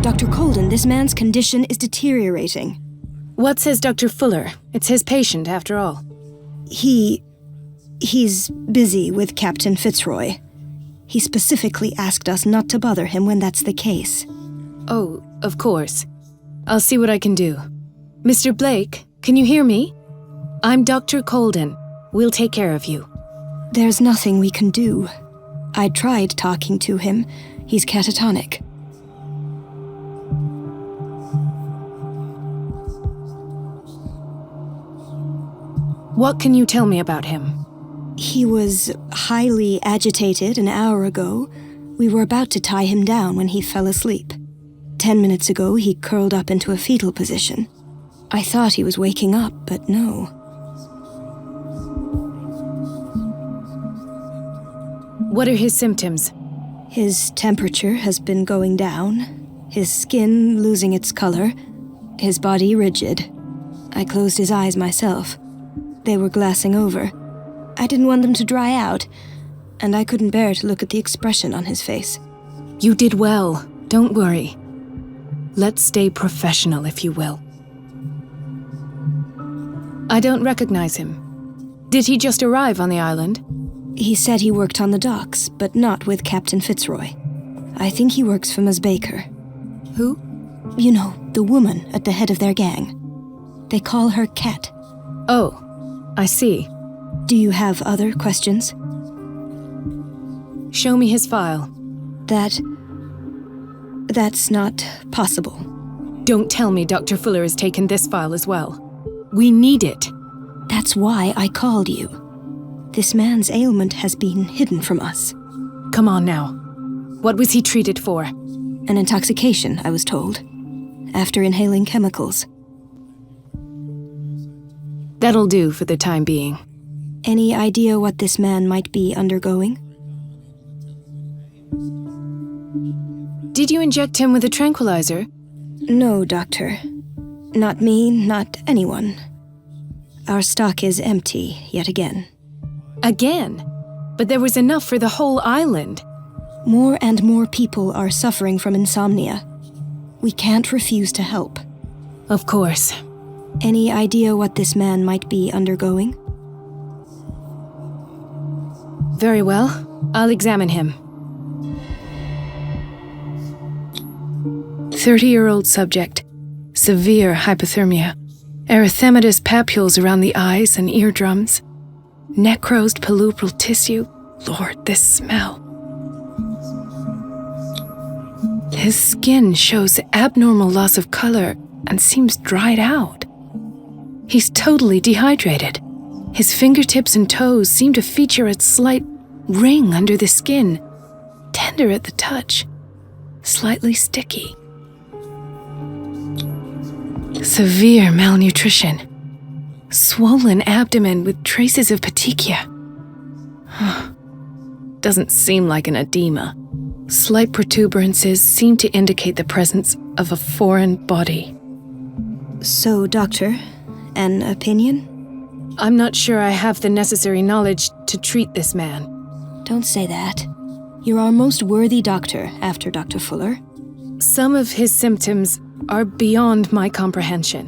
Dr. Colden, this man's condition is deteriorating. What says Dr. Fuller? It's his patient, after all. He's busy with Captain Fitzroy. He specifically asked us not to bother him when that's the case. Oh, of course. I'll see what I can do. Mr. Blake, can you hear me? I'm Dr. Colden. We'll take care of you. There's nothing we can do. I tried talking to him. He's catatonic. What can you tell me about him? He was highly agitated an hour ago. We were about to tie him down when he fell asleep. 10 minutes ago, he curled up into a fetal position. I thought he was waking up, but no. What are his symptoms? His temperature has been going down, his skin losing its color, his body rigid. I closed his eyes myself. They were glassing over. I didn't want them to dry out, and I couldn't bear to look at the expression on his face. You did well. Don't worry. Let's stay professional, if you will. I don't recognize him. Did he just arrive on the island? He said he worked on the docks, but not with Captain Fitzroy. I think he works for Ms. Baker. Who? You know, the woman at the head of their gang. They call her Cat. Oh, I see. Do you have other questions? Show me his file. That's not possible. Don't tell me Dr. Fuller has taken this file as well. We need it. That's why I called you. This man's ailment has been hidden from us. Come on now. What was he treated for? An intoxication, I was told, after inhaling chemicals. That'll do for the time being. Any idea what this man might be undergoing? Did you inject him with a tranquilizer? No, Doctor. Not me, not anyone. Our stock is empty, yet again. Again? But there was enough for the whole island. More and more people are suffering from insomnia. We can't refuse to help. Of course. Any idea what this man might be undergoing? Very well. I'll examine him. 30-year-old subject. Severe hypothermia. Erythematous papules around the eyes and eardrums. Necrosed palpebral tissue. Lord, this smell. His skin shows abnormal loss of color and seems dried out. He's totally dehydrated. His fingertips and toes seem to feature a slight ring under the skin, tender at the touch, slightly sticky. Severe malnutrition. Swollen abdomen with traces of petechia. Doesn't seem like an edema. Slight protuberances seem to indicate the presence of a foreign body. So, Doctor, an opinion? I'm not sure I have the necessary knowledge to treat this man. Don't say that. You're our most worthy doctor after Dr. Fuller. Some of his symptoms are beyond my comprehension.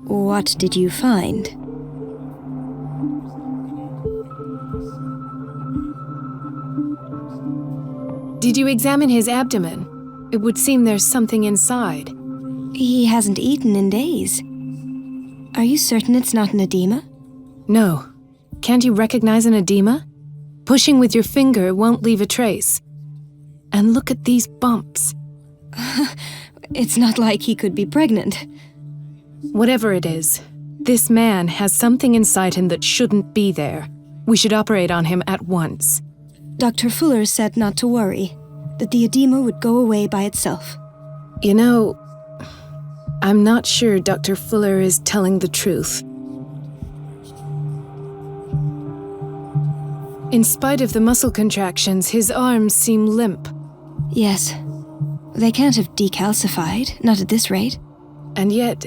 What did you find? Did you examine his abdomen? It would seem there's something inside. He hasn't eaten in days. Are you certain it's not an edema? No. Can't you recognize an edema? Pushing with your finger won't leave a trace. And look at these bumps. It's not like he could be pregnant. Whatever it is, this man has something inside him that shouldn't be there. We should operate on him at once. Dr. Fuller said not to worry, that the edema would go away by itself. You know, I'm not sure Dr. Fuller is telling the truth. In spite of the muscle contractions, his arms seem limp. Yes. They can't have decalcified, not at this rate. And yet,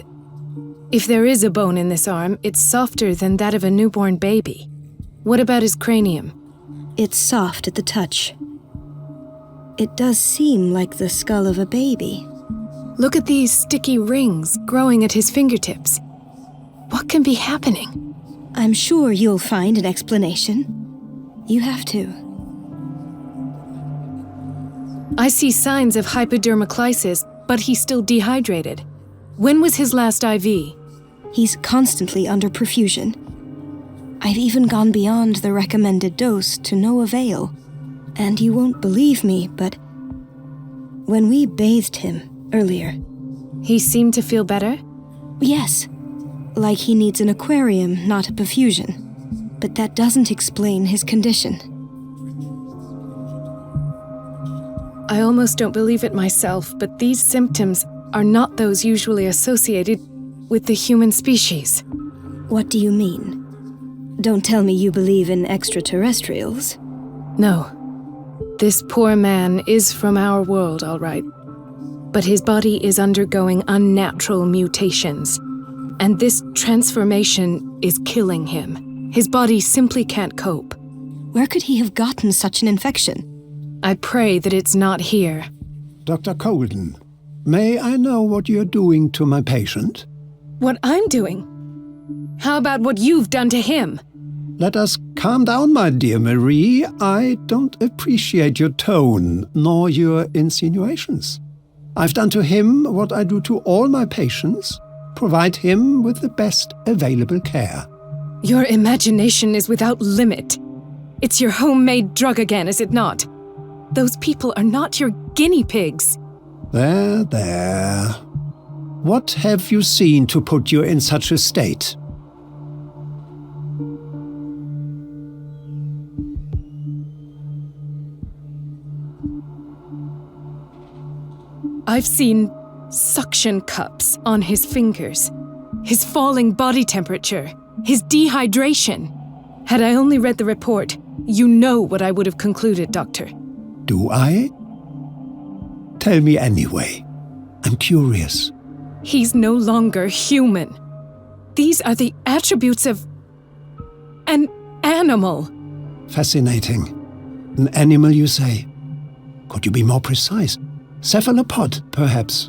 if there is a bone in this arm, it's softer than that of a newborn baby. What about his cranium? It's soft at the touch. It does seem like the skull of a baby. Look at these sticky rings growing at his fingertips. What can be happening? I'm sure you'll find an explanation. You have to. I see signs of hypodermoclysis, but he's still dehydrated. When was his last IV? He's constantly under perfusion. I've even gone beyond the recommended dose to no avail. And you won't believe me, but when we bathed him earlier... He seemed to feel better? Yes. Like he needs an aquarium, not a perfusion. But that doesn't explain his condition. I almost don't believe it myself, but these symptoms are not those usually associated with the human species. What do you mean? Don't tell me you believe in extraterrestrials. No. This poor man is from our world, all right. But his body is undergoing unnatural mutations. And this transformation is killing him. His body simply can't cope. Where could he have gotten such an infection? I pray that it's not here. Dr. Colden, may I know what you're doing to my patient? What I'm doing? How about what you've done to him? Let us calm down, my dear Marie. I don't appreciate your tone, nor your insinuations. I've done to him what I do to all my patients, provide him with the best available care. Your imagination is without limit. It's your homemade drug again, is it not? Those people are not your guinea pigs. There. What have you seen to put you in such a state? I've seen suction cups on his fingers, his falling body temperature, his dehydration. Had I only read the report, you know what I would have concluded, Doctor. Do I? Tell me anyway. I'm curious. He's no longer human. These are the attributes of an animal. Fascinating. An animal, you say? Could you be more precise? Cephalopod, perhaps?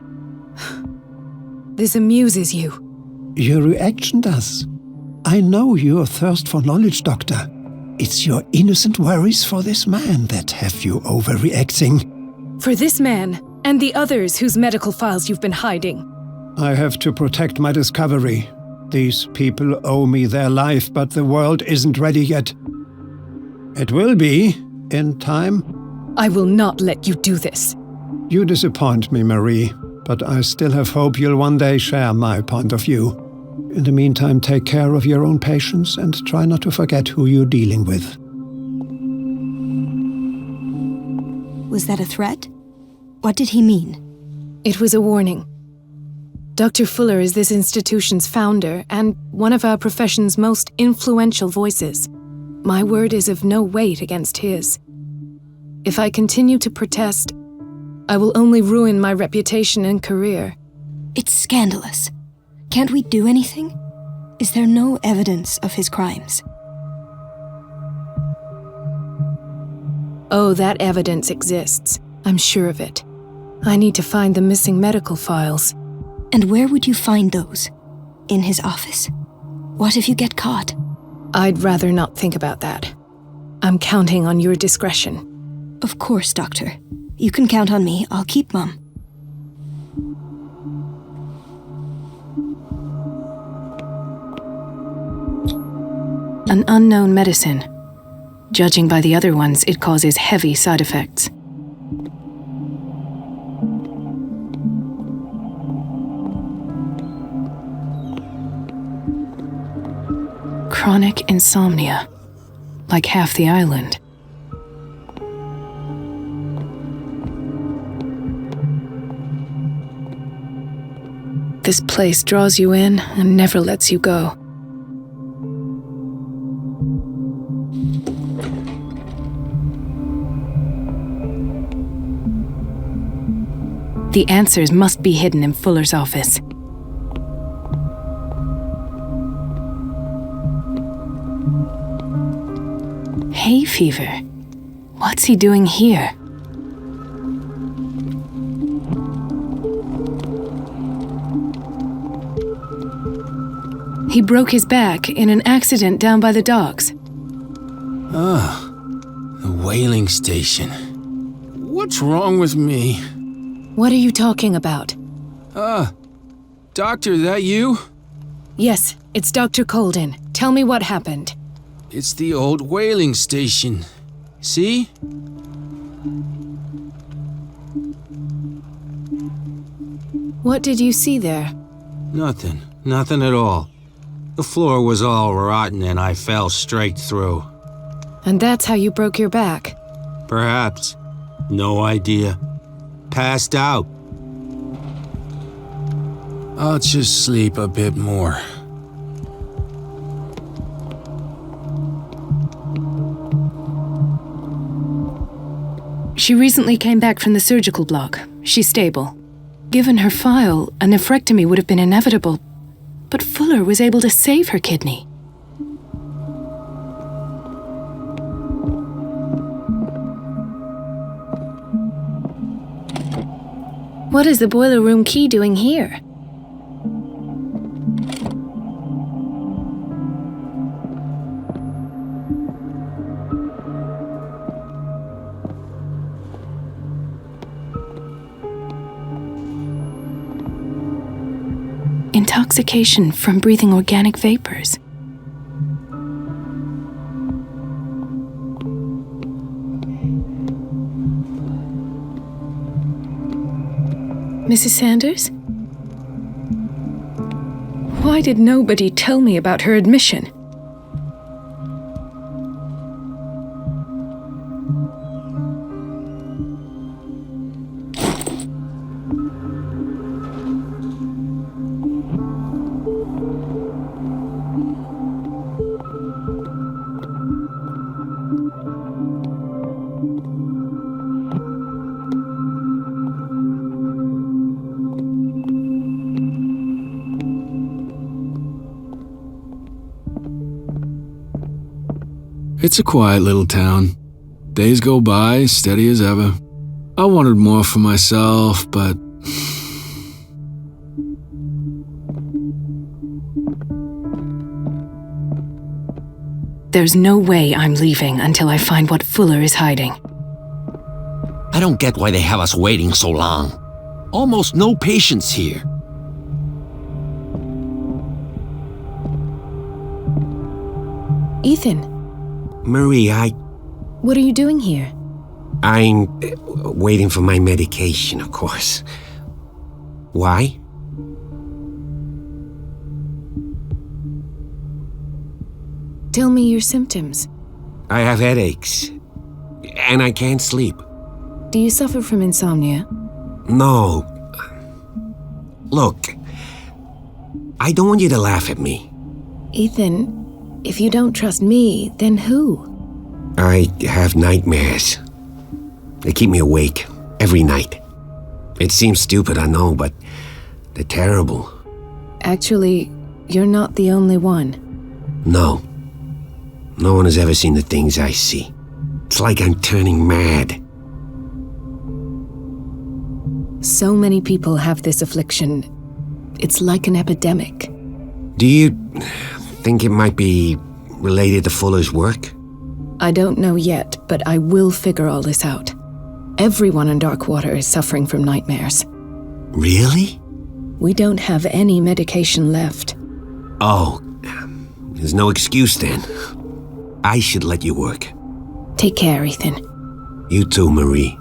This amuses you. Your reaction does. I know your thirst for knowledge, Doctor. It's your innocent worries for this man that have you overreacting. For this man, and the others whose medical files you've been hiding. I have to protect my discovery. These people owe me their life, but the world isn't ready yet. It will be, in time. I will not let you do this. You disappoint me, Marie, but I still have hope you'll one day share my point of view. In the meantime, take care of your own patients and try not to forget who you're dealing with. Was that a threat? What did he mean? It was a warning. Dr. Fuller is this institution's founder and one of our profession's most influential voices. My word is of no weight against his. If I continue to protest, I will only ruin my reputation and career. It's scandalous. Can't we do anything? Is there no evidence of his crimes? Oh, that evidence exists. I'm sure of it. I need to find the missing medical files. And where would you find those? In his office? What if you get caught? I'd rather not think about that. I'm counting on your discretion. Of course, Doctor. You can count on me. I'll keep mum. An unknown medicine. Judging by the other ones, it causes heavy side effects. Chronic insomnia, like half the island. This place draws you in and never lets you go. The answers must be hidden in Fuller's office. Hay fever. What's he doing here? He broke his back in an accident down by the docks. Ah, the whaling station. What's wrong with me? What are you talking about? Doctor, that you? Yes, it's Dr. Colden. Tell me what happened. It's the old whaling station. See? What did you see there? Nothing at all. The floor was all rotten and I fell straight through. And that's how you broke your back? Perhaps. No idea. Passed out. I'll just sleep a bit more. She recently came back from the surgical block. She's stable. Given her file, a nephrectomy would have been inevitable, but Fuller was able to save her kidney. What is the boiler room key doing here? Intoxication from breathing organic vapors. Mrs. Sanders? Why did nobody tell me about her admission? It's a quiet little town. Days go by, steady as ever. I wanted more for myself, but... There's no way I'm leaving until I find what Fuller is hiding. I don't get why they have us waiting so long. Almost no patients here. Ethan, Marie, what are you doing here? I'm waiting for my medication, of course. Why? Tell me your symptoms. I have headaches. And I can't sleep. Do you suffer from insomnia? No. Look, I don't want you to laugh at me. Ethan, if you don't trust me, then who? I have nightmares. They keep me awake every night. It seems stupid, I know, but they're terrible. Actually, you're not the only one. No. No one has ever seen the things I see. It's like I'm turning mad. So many people have this affliction. It's like an epidemic. Do you think it might be related to Fuller's work? I don't know yet, but I will figure all this out. Everyone in Darkwater is suffering from nightmares. Really? We don't have any medication left. Oh, there's no excuse then. I should let you work. Take care, Ethan. You too, Marie.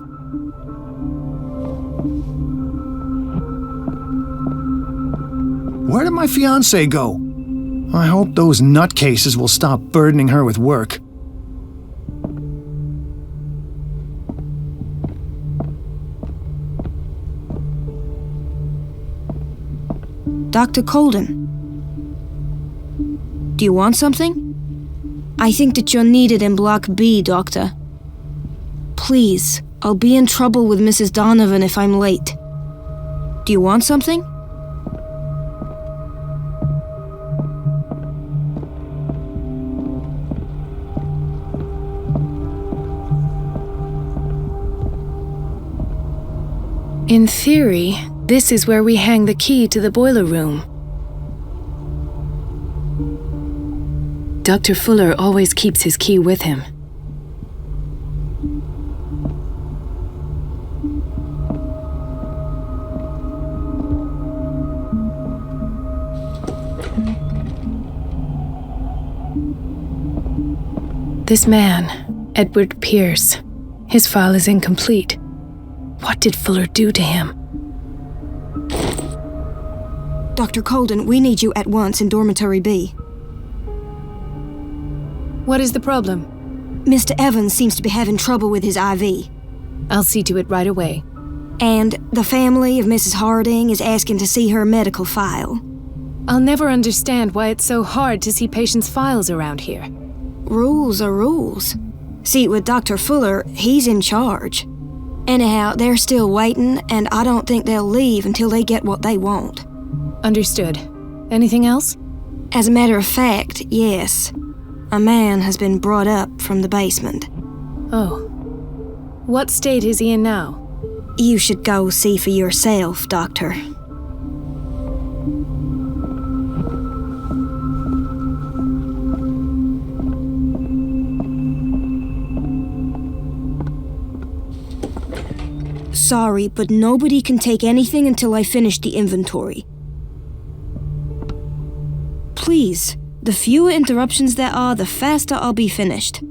Where did my fiancée go? I hope those nutcases will stop burdening her with work. Dr. Colden. Do you want something? I think that you're needed in Block B, Doctor. Please, I'll be in trouble with Mrs. Donovan if I'm late. Do you want something? In theory, this is where we hang the key to the boiler room. Dr. Fuller always keeps his key with him. This man, Edward Pierce, his file is incomplete. What did Fuller do to him? Dr. Colden, we need you at once in Dormitory B. What is the problem? Mr. Evans seems to be having trouble with his IV. I'll see to it right away. And the family of Mrs. Harding is asking to see her medical file. I'll never understand why it's so hard to see patients' files around here. Rules are rules. See, with Dr. Fuller, he's in charge. Anyhow, they're still waiting, and I don't think they'll leave until they get what they want. Understood. Anything else? As a matter of fact, yes. A man has been brought up from the basement. Oh. What state is he in now? You should go see for yourself, Doctor. Sorry, but nobody can take anything until I finish the inventory. Please, the fewer interruptions there are, the faster I'll be finished.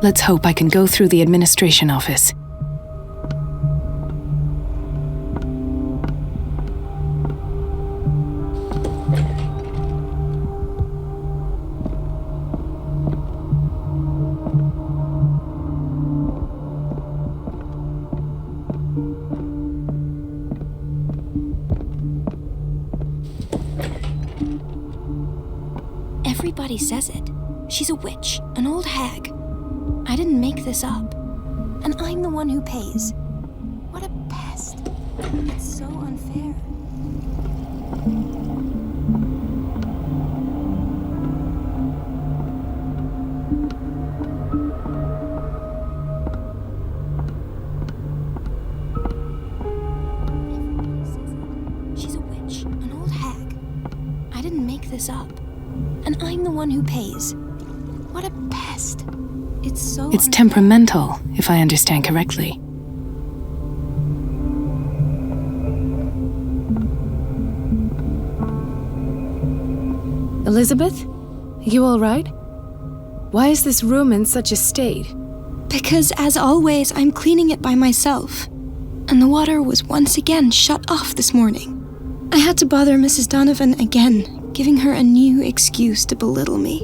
Let's hope I can go through the administration office. Everybody says it. She's a witch, an old hag. I didn't make this up. And I'm the one who pays. What a pest. It's so unfair. Everybody says it. She's a witch, an old hag. I didn't make this up. And I'm the one who pays. What a pest. It's so It's unfair. temperamental, if I understand correctly. Elizabeth? You all right? Why is this room in such a state? Because, as always, I'm cleaning it by myself. And the water was once again shut off this morning. I had to bother Mrs. Donovan again, giving her a new excuse to belittle me.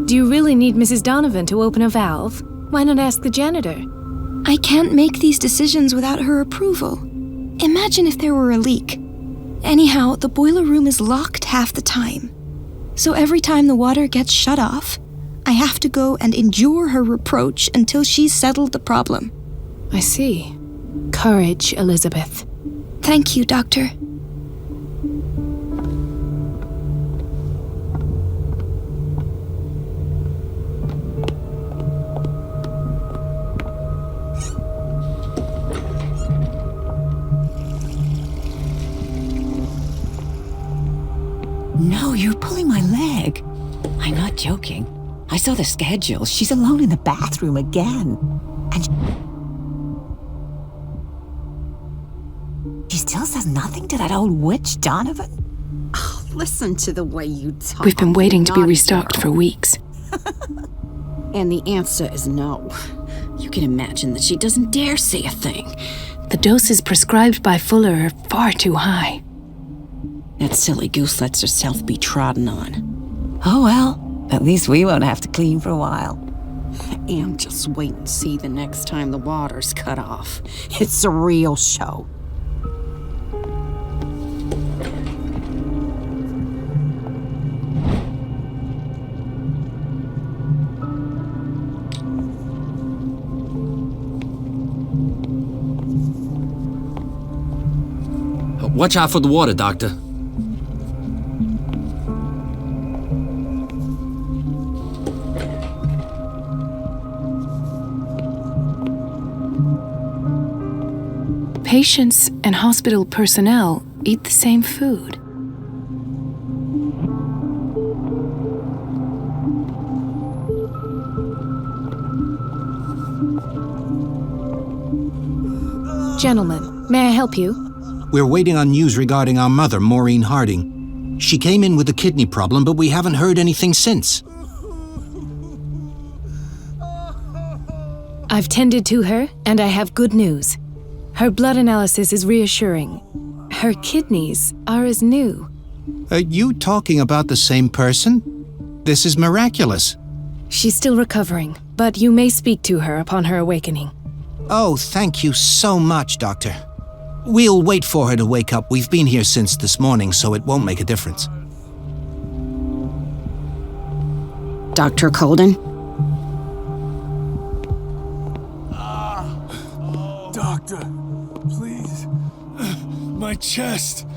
Do you really need Mrs. Donovan to open a valve? Why not ask the janitor? I can't make these decisions without her approval. Imagine if there were a leak. Anyhow, the boiler room is locked half the time. So every time the water gets shut off, I have to go and endure her reproach until she's settled the problem. I see. Courage, Elizabeth. Thank you, Doctor. No, you're pulling my leg. I'm not joking. I saw the schedule. She's alone in the bathroom again. And she still says nothing to that old witch, Donovan? Oh, listen to the way you talk. We've been waiting to be Naughty restocked for girl. weeks. And the answer is no. You can imagine that she doesn't dare say a thing. The doses prescribed by Fuller are far too high. That silly goose lets herself be trodden on. Oh well, at least we won't have to clean for a while. And just wait and see the next time the water's cut off. It's a real show. Watch out for the water, Doctor. Patients and hospital personnel eat the same food. Gentlemen, may I help you? We're waiting on news regarding our mother, Maureen Harding. She came in with a kidney problem, but we haven't heard anything since. I've tended to her, and I have good news. Her blood analysis is reassuring. Her kidneys are as new. Are you talking about the same person? This is miraculous. She's still recovering, but you may speak to her upon her awakening. Oh, thank you so much, Doctor. We'll wait for her to wake up. We've been here since this morning, so it won't make a difference. Dr. Colden? Doctor, please. My chest.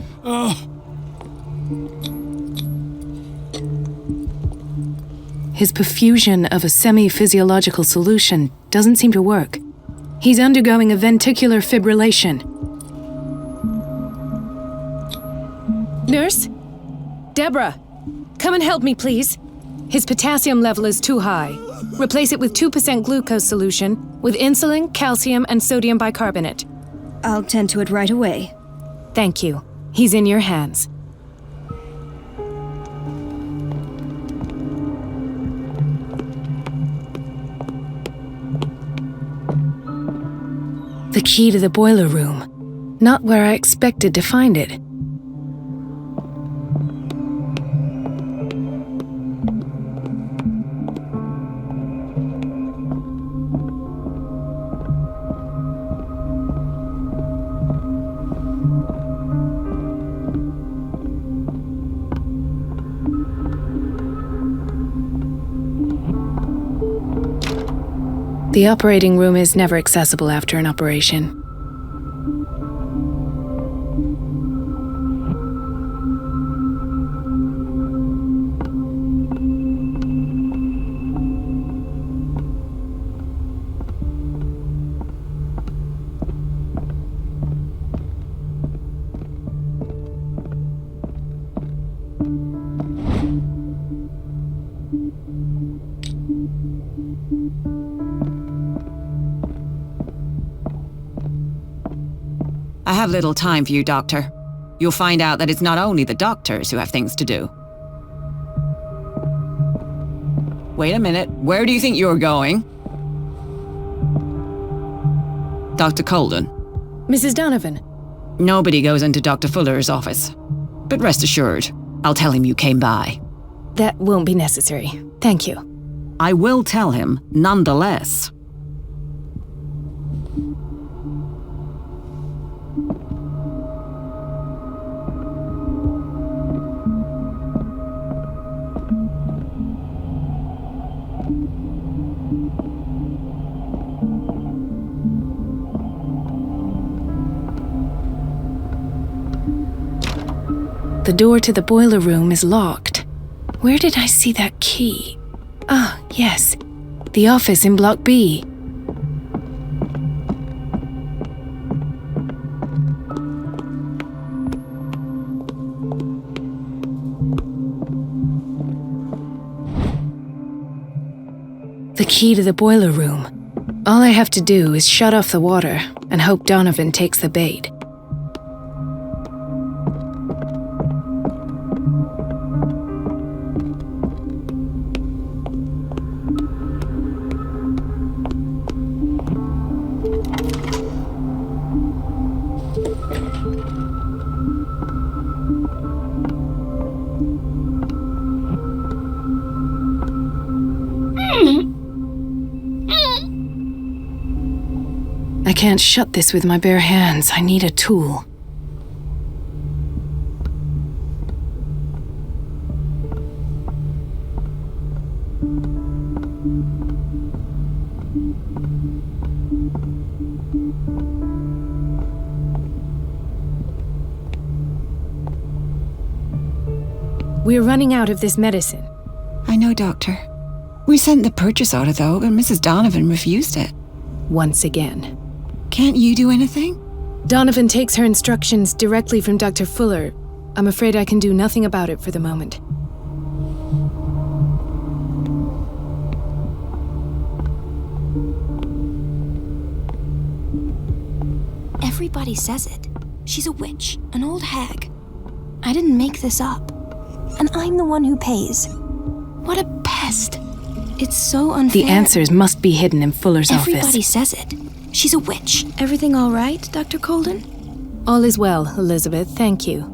His perfusion of a semi-physiological solution doesn't seem to work. He's undergoing a ventricular fibrillation. Nurse? Deborah, come and help me, please. His potassium level is too high. Replace it with 2% glucose solution with insulin, calcium, and sodium bicarbonate. I'll tend to it right away. Thank you. He's in your hands. The key to the boiler room. Not where I expected to find it. The operating room is never accessible after an operation. I have little time for you, Doctor. You'll find out that it's not only the doctors who have things to do. Wait a minute, where do you think you're going? Dr. Colden. Mrs. Donovan. Nobody goes into Dr. Fuller's office. But rest assured, I'll tell him you came by. That won't be necessary. Thank you. I will tell him, nonetheless. The door to the boiler room is locked. Where did I see that key? Ah, yes. The office in Block B. The key to the boiler room. All I have to do is shut off the water and hope Donovan takes the bait. I can't shut this with my bare hands. I need a tool. We're running out of this medicine. I know, Doctor. We sent the purchase order, though, and Mrs. Donovan refused it. Once again. Can't you do anything? Donovan takes her instructions directly from Dr. Fuller. I'm afraid I can do nothing about it for the moment. Everybody says it. She's a witch, an old hag. I didn't make this up. And I'm the one who pays. What a pest. It's so unfair. The answers must be hidden in Fuller's office. Everybody says it. She's a witch. Everything all right, Dr. Colden? All is well, Elizabeth, thank you.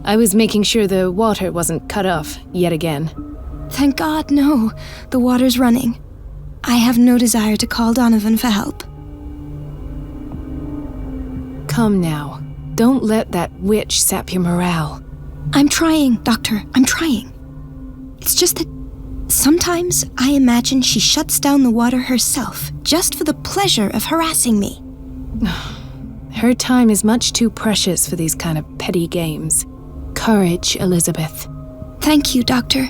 I was making sure the water wasn't cut off yet again. Thank God, no. The water's running. I have no desire to call Donovan for help. Come now. Don't let that witch sap your morale. I'm trying, Doctor. I'm trying. It's just that sometimes I imagine she shuts down the water herself, just for the pleasure of harassing me. Her time is much too precious for these kind of petty games. Courage, Elizabeth. Thank you, Doctor.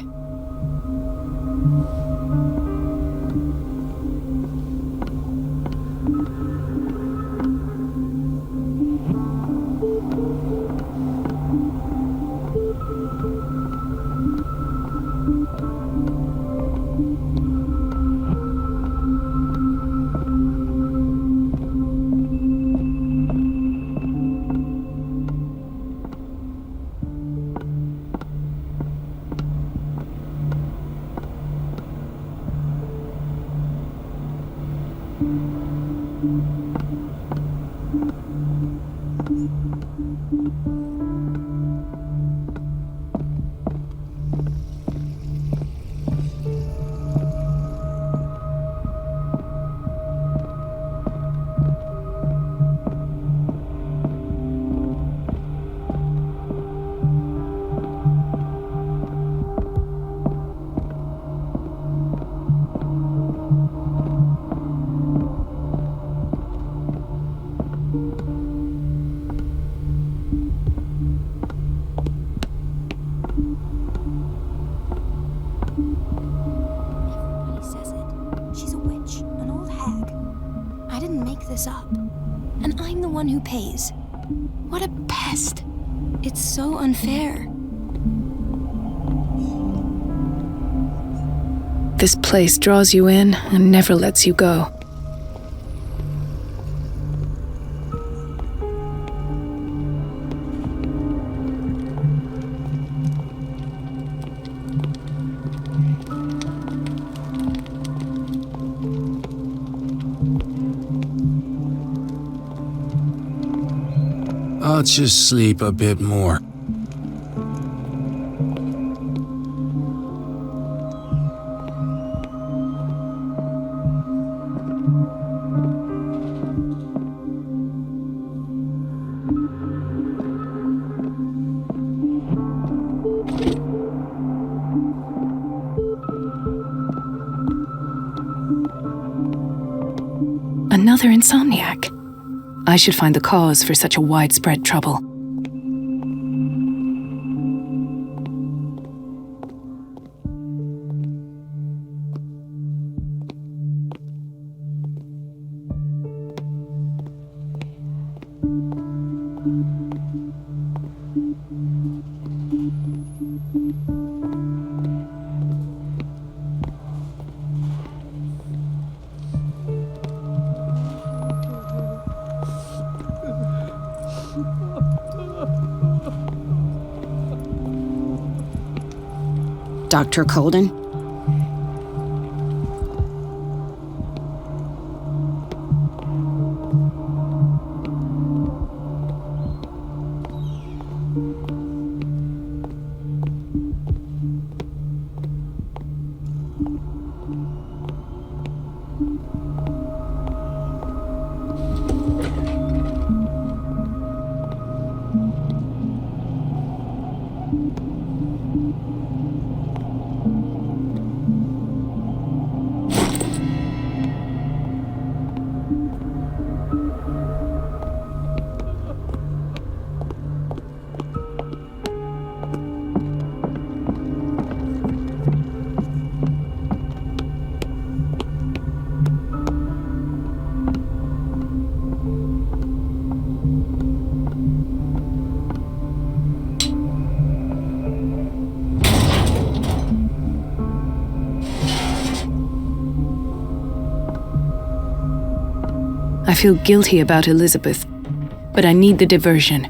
Who pays. What a pest. It's so unfair. This place draws you in and never lets you go. I'll just sleep a bit more. Another insomniac. I should find the cause for such a widespread trouble. Dr. Colden? I feel guilty about Elizabeth, but I need the diversion.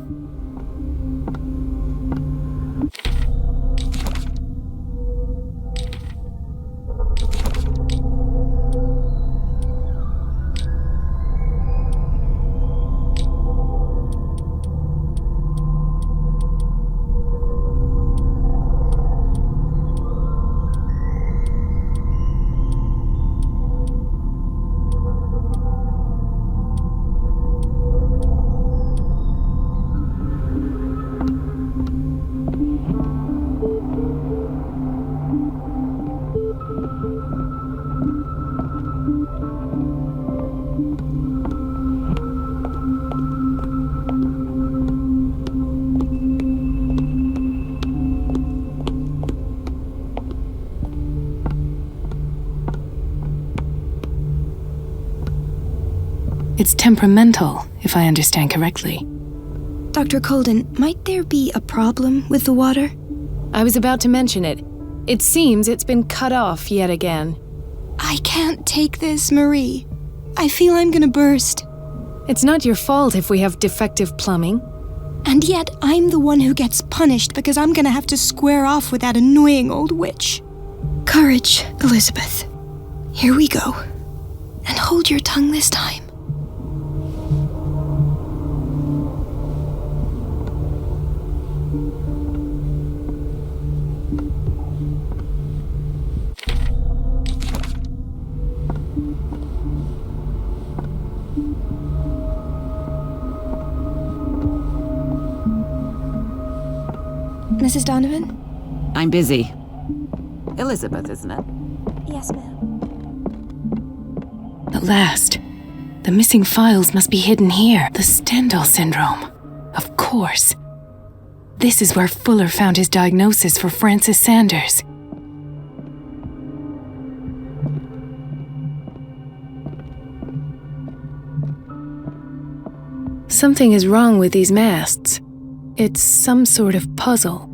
It's temperamental, if I understand correctly. Dr. Colden, might there be a problem with the water? I was about to mention it. It seems it's been cut off yet again. I can't take this, Marie. I feel I'm gonna burst. It's not your fault if we have defective plumbing. And yet, I'm the one who gets punished because I'm gonna have to square off with that annoying old witch. Courage, Elizabeth. Here we go. And hold your tongue this time. Mrs. Donovan? I'm busy. Elizabeth, isn't it? Yes, ma'am. At last. The missing files must be hidden here. The Stendhal syndrome. Of course. This is where Fuller found his diagnosis for Francis Sanders. Something is wrong with these masts. It's some sort of puzzle.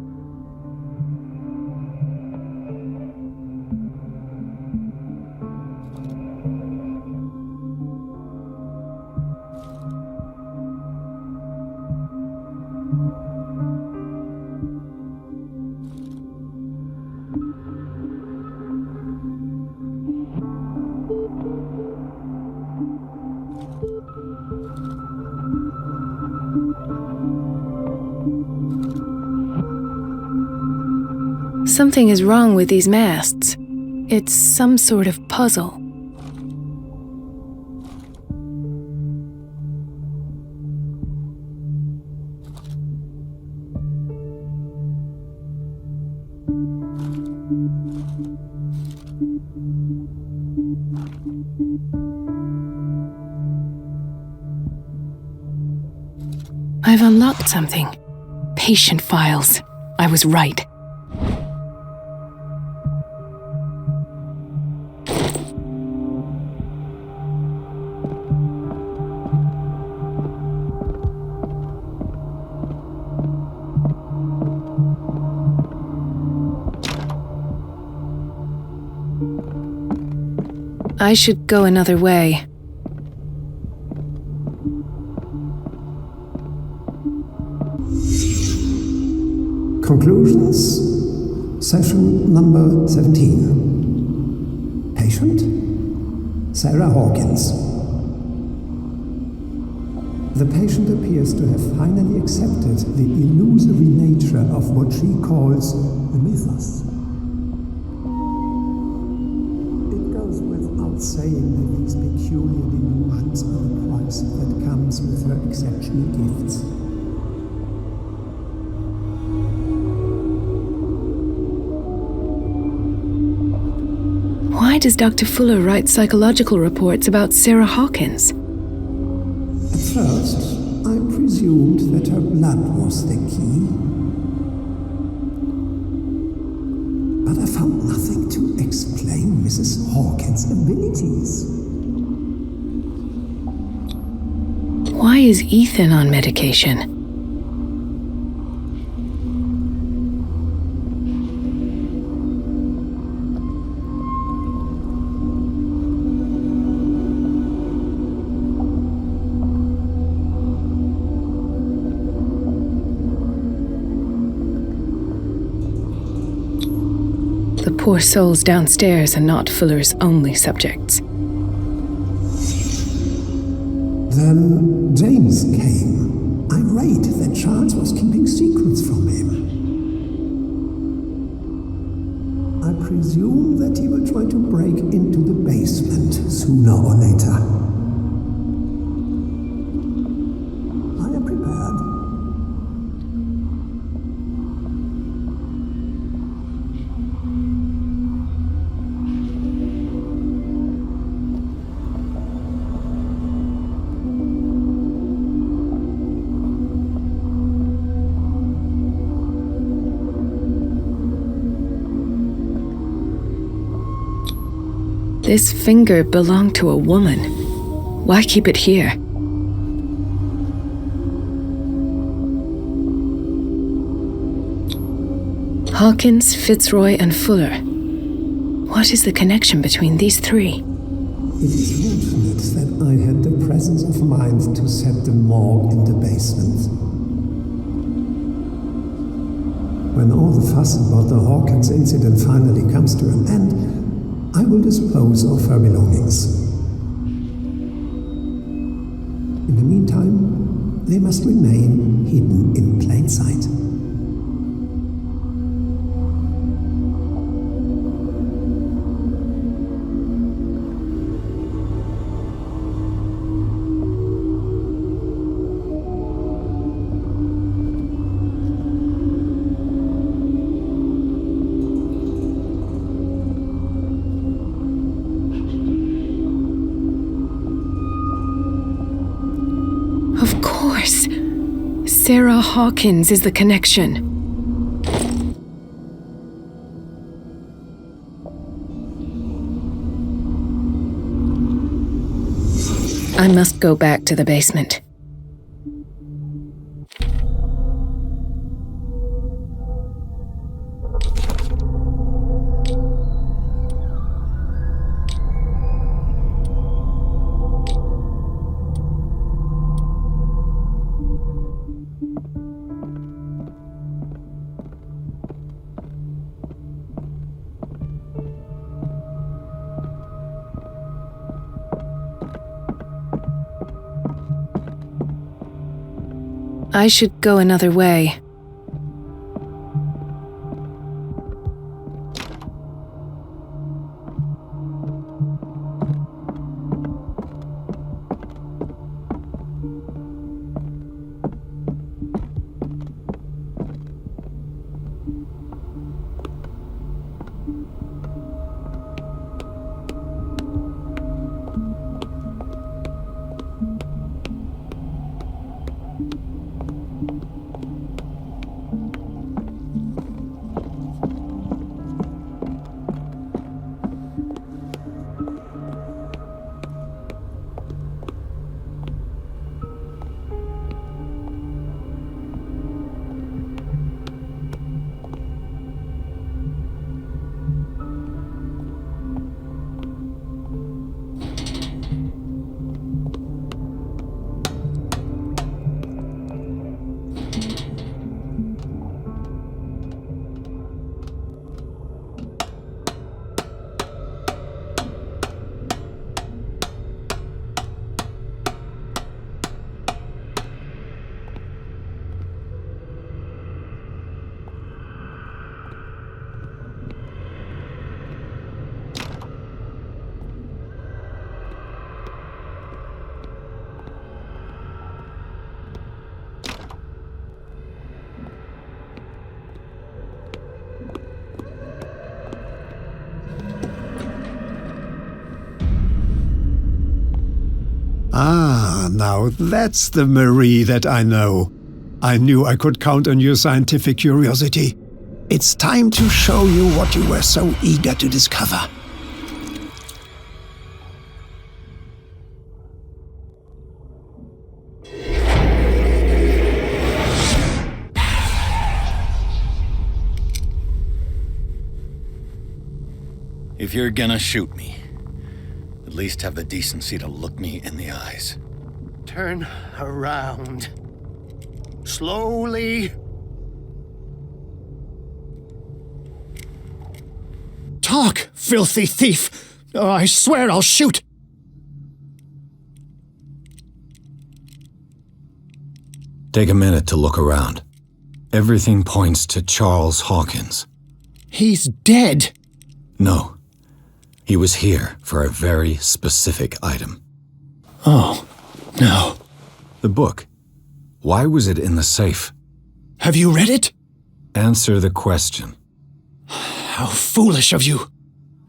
Something is wrong with these masts. It's some sort of puzzle. I've unlocked something. Patient files. I was right. I should go another way. Conclusions. Session number 17. Patient, Sarah Hawkins. The patient appears to have finally accepted the illusory nature of what she calls the mythos. It goes without saying that these peculiar delusions are the price that comes with her exceptional gifts. Why does Dr. Fuller write psychological reports about Sarah Hawkins? At first, I presumed that her blood was the key. But I found nothing to explain Mrs. Hawkins' abilities. Why is Ethan on medication? the poor souls downstairs are not Fuller's only subjects. Then James came, irate that Charles was keeping secrets from him. I presume that he will try to break into the basement sooner or later. I am prepared. This finger belonged to a woman. Why keep it here? Hawkins, Fitzroy, and Fuller. What is the connection between these three? It is fortunate that I had the presence of mind to set the morgue in the basement. When all the fuss about the Hawkins incident finally comes to an end, I will dispose of her belongings. In the meantime, they must remain hidden in plain sight. Of course! Sarah Hawkins is the connection. I must go back to the basement. I should go another way. Ah, now that's the Marie that I know. I knew I could count on your scientific curiosity. It's time to show you what you were so eager to discover. If you're gonna shoot me, at least have the decency to look me in the eyes. Turn around. Slowly. talk, filthy thief! Oh, I swear I'll shoot! Take a minute to look around. Everything points to Charles Hawkins. He's dead! No. He was here for a very specific item. Oh, no. The book. Why was it in the safe? Have you read it? Answer the question. How foolish of you.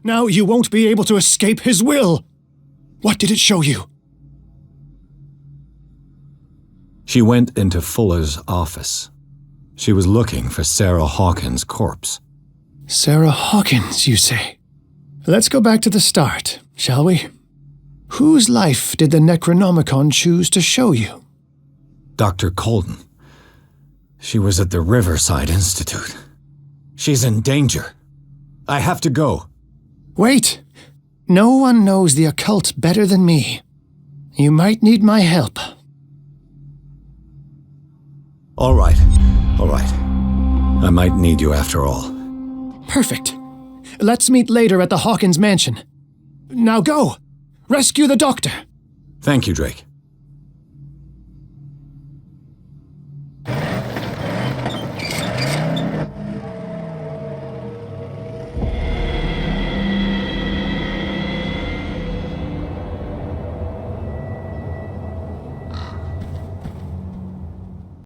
Now you won't be able to escape his will. What did it show you? She went into Fuller's office. She was looking for Sarah Hawkins' corpse. Sarah Hawkins, you say? Let's go back to the start, shall we? Whose life did the Necronomicon choose to show you? Dr. Colden. She was at the Riverside Institute. She's in danger. I have to go. Wait. No one knows the occult better than me. You might need my help. All right. I might need you after all. Perfect. Let's meet later at the Hawkins mansion. Now go! Rescue the doctor! Thank you, Drake.